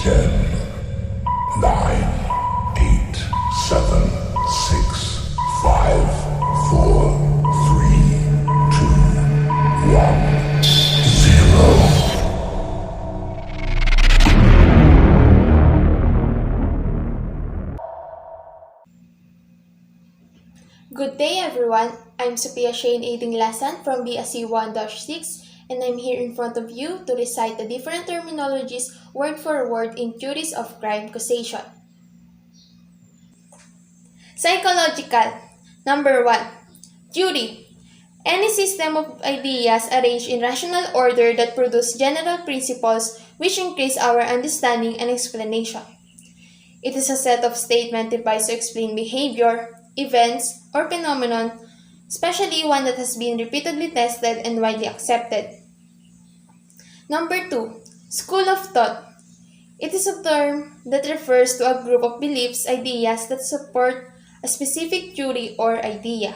10, 9, 8, 7, 6, 5, 4, 3, 2, 1, 0. Good day everyone, I'm Sophia Dinglasan from BSc 1-6 and I'm here in front of you to recite the different terminologies word for word in theories of crime causation. Psychological. Number 1. Theory. Any system of ideas arranged in rational order that produce general principles which increase our understanding and explanation. It is a set of statements devised to explain behavior, events, or phenomenon, especially one that has been repeatedly tested and widely accepted. Number 2. School of thought. It is a term that refers to a group of beliefs, ideas that support a specific theory or idea.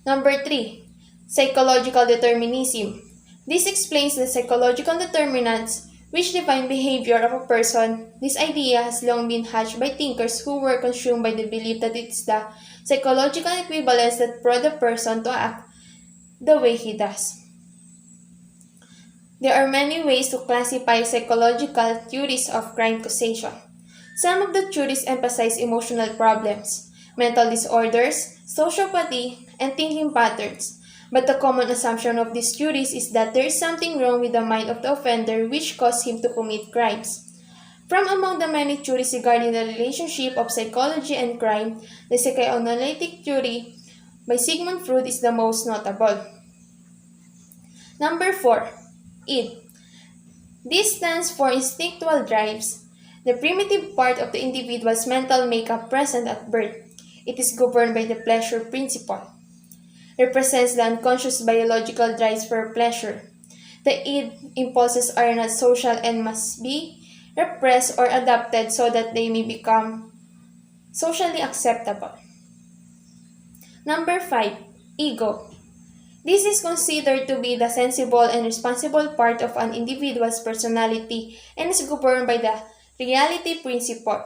Number 3. Psychological determinism. This explains the psychological determinants which define behavior of a person. This idea has long been hatched by thinkers who were consumed by the belief that it is the psychological equivalence that brought the person to act the way he does. There are many ways to classify psychological theories of crime causation. Some of the theories emphasize emotional problems, mental disorders, sociopathy, and thinking patterns. But the common assumption of these theories is that there is something wrong with the mind of the offender which caused him to commit crimes. From among the many theories regarding the relationship of psychology and crime, the psychoanalytic theory by Sigmund Freud is the most notable. Number 4. Id. This stands for instinctual drives, the primitive part of the individual's mental makeup present at birth. It is governed by the pleasure principle. Represents the unconscious biological drives for pleasure. The id impulses are not social and must be repressed or adapted so that they may become socially acceptable. Number 5. Ego. This is considered to be the sensible and responsible part of an individual's personality and is governed by the reality principle.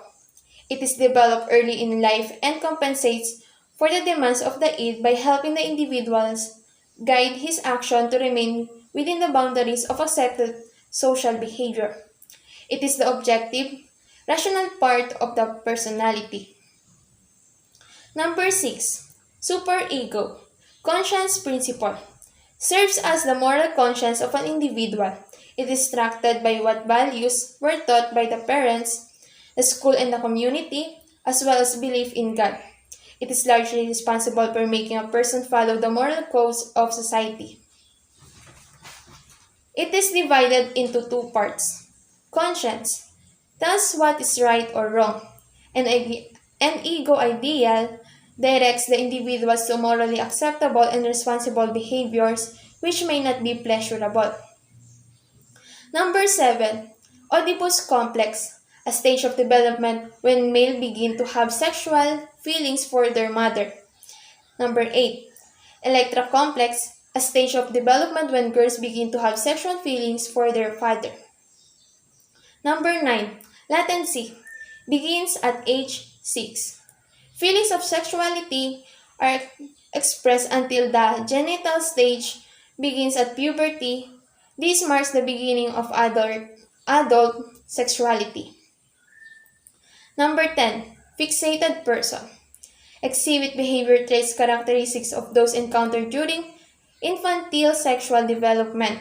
It is developed early in life and compensates for the demands of the id by helping the individuals guide his action to remain within the boundaries of accepted social behavior. It is the objective, rational part of the personality. Number 6. Superego. Conscience principle. Serves as the moral conscience of an individual. It is structured by what values were taught by the parents, the school and the community, as well as belief in God. It is largely responsible for making a person follow the moral codes of society. It is divided into two parts. Conscience tells what is right or wrong, and ego ideal directs the individuals to morally acceptable and responsible behaviors which may not be pleasurable. Number 7. OEDIPUS complex, a stage of development when males begin to have sexual feelings for their mother. Number 8. ELECTRA complex, a stage of development when girls begin to have sexual feelings for their father. Number 9. Latency, begins at age 6. Feelings of sexuality are expressed until the genital stage begins at puberty. This marks the beginning of adult sexuality. Number 10. Fixated person. Exhibit behavior traits characteristics of those encountered during infantile sexual development.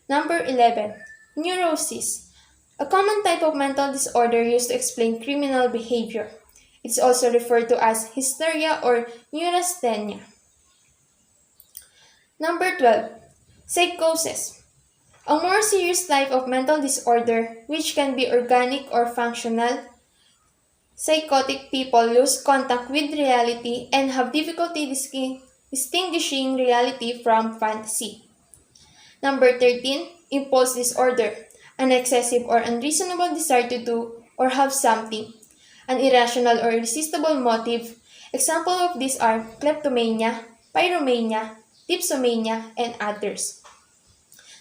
Number 11. Neuroses. A common type of mental disorder used to explain criminal behavior. It's also referred to as hysteria or neurasthenia. Number 12. Psychoses. A more serious type of mental disorder which can be organic or functional. Psychotic people lose contact with reality and have difficulty distinguishing reality from fantasy. Number 13. Impulse disorder. An excessive or unreasonable desire to do or have something. An irrational or irresistible motive. Examples of these are kleptomania, pyromania, dipsomania, and others.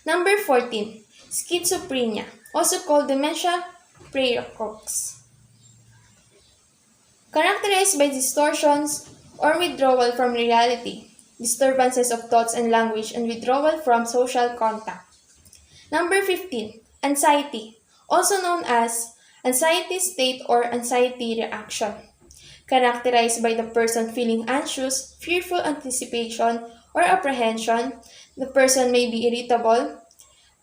Number 14. Schizophrenia, also called dementia praecox, characterized by distortions or withdrawal from reality, disturbances of thoughts and language, and withdrawal from social contact. Number 15, anxiety, also known as anxiety state or anxiety reaction, characterized by the person feeling anxious, fearful anticipation, or apprehension. The person may be irritable,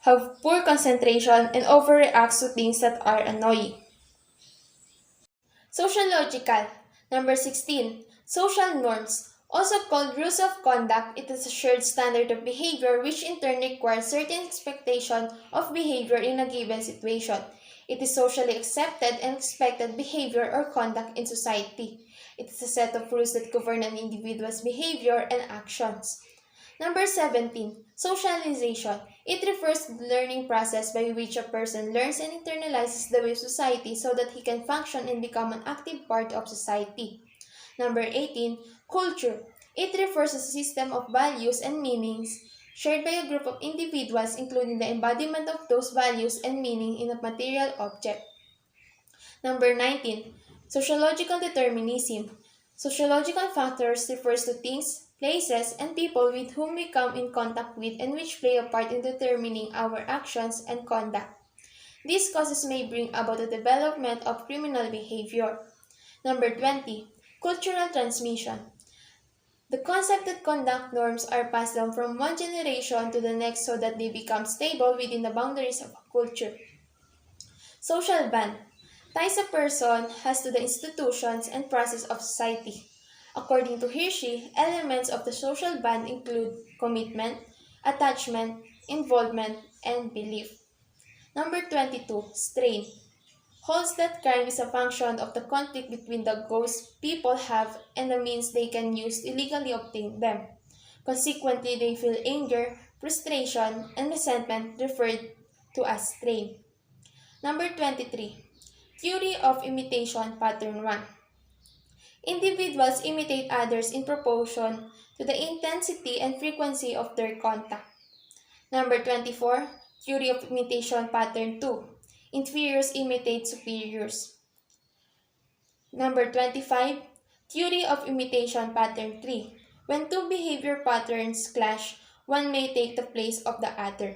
have poor concentration, and overreacts to things that are annoying. Sociological. Number 16. Social norms. Also called rules of conduct, it is a shared standard of behavior which in turn requires certain expectation of behavior in a given situation. It is socially accepted and expected behavior or conduct in society. It is a set of rules that govern an individual's behavior and actions. Number 17. Socialization. It refers to the learning process by which a person learns and internalizes the way of society so that he can function and become an active part of society. Number 18. Culture. It refers to a system of values and meanings shared by a group of individuals, including the embodiment of those values and meaning in a material object. Number 19. Sociological determinism. Sociological factors refers to things, places, and people with whom we come in contact with and which play a part in determining our actions and conduct. These causes may bring about the development of criminal behavior. Number 20. Cultural transmission. The concept that conduct norms are passed down from one generation to the next so that they become stable within the boundaries of a culture. Social bond ties a person has to the institutions and process of society. According to Hirschi, elements of the social bond include commitment, attachment, involvement, and belief. Number 22. Strain holds that crime is a function of the conflict between the goals people have and the means they can use to illegally obtain them. Consequently, they feel anger, frustration, and resentment referred to as strain. Number 23. Theory of imitation pattern 1. Individuals imitate others in proportion to the intensity and frequency of their contact. Number 24. Theory of imitation pattern 2. Inferiors imitate superiors. Number 25. Theory of imitation pattern 3. When two behavior patterns clash, one may take the place of the other.